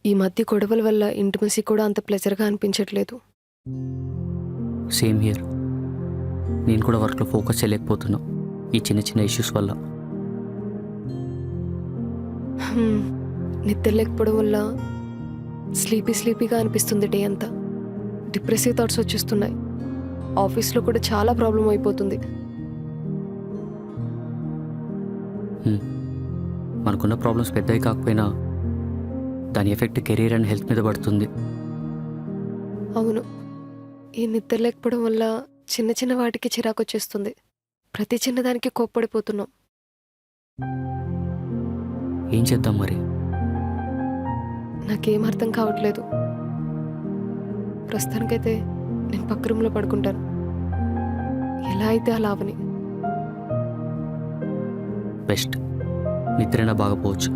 ఈ మధ్య గొడవల వల్ల ఇంటిమసీ కూడా అంత ప్లెజర్గా అనిపించట్లేదు. Same here. నేను కూడా వర్క్లో ఫోకస్ చేయలేకపోతున్నా ఈ చిన్న చిన్న ఇష్యూస్ వల్ల. నిద్ర లేకపోవడం వల్ల స్లీపీగా అనిపిస్తుంది డే అంతా. డిప్రెసివ్ థాట్స్ వచ్చేస్తున్నాయి. ఆఫీస్లో కూడా చాలా ప్రాబ్లం అయిపోతుంది. మనకున్న ప్రాబ్లమ్స్ పెద్దవి కాకపోయినా దాని ఎఫెక్ట్ కెరీర్ అండ్ హెల్త్ మీద పడుతుంది. అవును, ఈ నిద్ర లేకపోవడం వల్ల చిన్న చిన్న వాటికి చిరాకు వచ్చేస్తుంది. ప్రతి చిన్నదానికి కోప్పడిపోతున్నాం. ఏం చేద్దాం మరి? నాకేం అర్థం కావట్లేదు. ప్రస్తుతానికైతే నేను పక్క రూమ్లో పడుకుంటాను. ఎలా అయితే అలా అవని. బెస్ట్. నిద్రైనా బాగా పోవచ్చు.